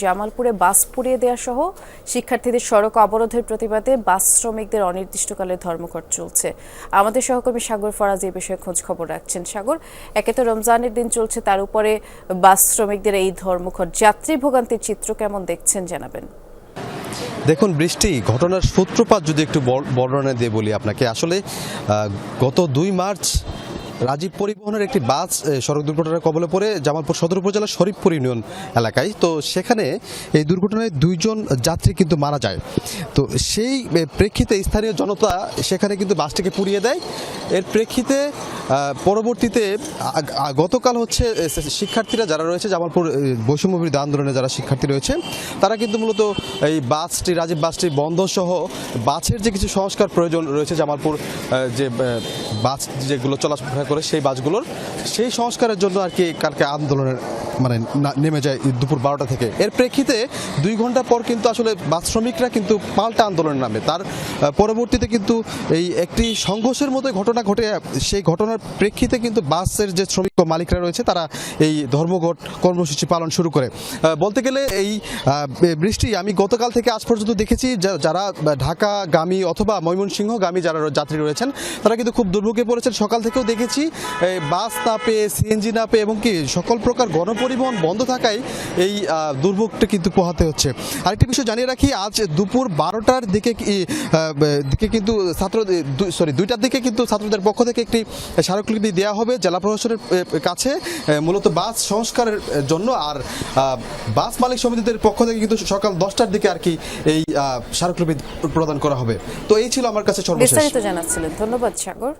জামালপুরে বাস পুড়িয়ে দেয়া সহ শিক্ষার্থীদের সড়ক অবরোধের প্রতিবাদে বাস শ্রমিকদের অনির্দিষ্টকালের ধর্মঘট চলছে। আমাদের সহকর্মী সাগর ফরাজ এই বিষয়ে খোঁজ খবর রাখছেন। সাগর, একে তো রমজানের দিন চলছে, তার উপরে বাস শ্রমিকদের এই ধর্মঘট, যাত্রী ভোগান্তির চিত্র কেমন দেখছেন জানাবেন। দেখুন বৃষ্টি, ঘটনার সূত্রপাত যদি একটু বর্ণনা দিয়ে বলি আপনাকে। আসলে গত 2 মার্চ রাজীব পরিবহনের একটি বাস সড়ক দুর্ঘটনার কবলে পড়ে জামালপুর সদর উপজেলার শরীফপুর ইউনিয়ন এলাকায়। তো সেখানে এই দুর্ঘটনায় 2 জন যাত্রী কিন্তু মারা যায়। তো সেই প্রেক্ষিতে স্থানীয় জনতা সেখানে কিন্তু বাসটিকে পুড়িয়ে দেয়। এর প্রেক্ষিতে পরবর্তীতে গতকাল শিক্ষার্থীরা যারা রয়েছে জামালপুর বৈষম্য বিরোধী আন্দোলনে যারা শিক্ষার্থী রয়েছে, তারা কিন্তু মূলত এই রাজীব বাসটি বন্ধ সহ বাসের যে কিছু সংস্কার প্রয়োজন রয়েছে, জামালপুর যে বাস যেগুলো চলাফেরা করে সেই বাসগুলোর সেই সংস্কারের জন্য আর কি কালকে আন্দোলনের নেমে যায় দুপুর 12টা থেকে। এর প্রেক্ষিতে 2 ঘন্টা পর কিন্তু আসলে বাস শ্রমিকরা কিন্তু পাল্টা আন্দোলনের নামে। তার পরবর্তীতে কিন্তু এই একটি সংঘর্ষের মতো ঘটনা ঘটে। সেই ঘটনার প্রেক্ষিতে কিন্তু বাসের যে শ্রমিক মালিকরা রয়েছে তারা এই ধর্মঘট কর্মসূচি পালন শুরু করে। বলতে গেলে এই বৃষ্টি আমি গতকাল থেকে আজ পর্যন্ত দেখেছি যারা ঢাকাগামী অথবা ময়মনসিংহগামী যারা যাত্রী রয়েছেন তারা কিন্তু খুব দুর্ভোগে পড়েছেন। সকাল থেকেও দেখেছি বাস না পেয়ে, সিএনজি না পেয়ে এবং কি সকল প্রকার গণপরিবহন বন্ধ থাকায় এই দুর্ভোগটা কিন্তু পোহাতে হচ্ছে। আরেকটি বিষয় জানিয়ে রাখি, আজ দুপুর 12টার দিকে কিন্তু 2টার দিকে কিন্তু ছাত্রদের পক্ষ থেকে একটি স্মারকলিপি দেওয়া হবে জেলা প্রশাসনের কাছে, মূলত বাস সংস্কারের জন্য। আর বাস মালিক সমিতিদের পক্ষ থেকে কিন্তু সকাল 10টার দিকে আর কি এই স্মারকলিপি প্রদান করা হবে। তো এই ছিল আমার কাছে সর্বশেষ। বিস্তারিত জানাচ্ছিলেন, ধন্যবাদ সাগর।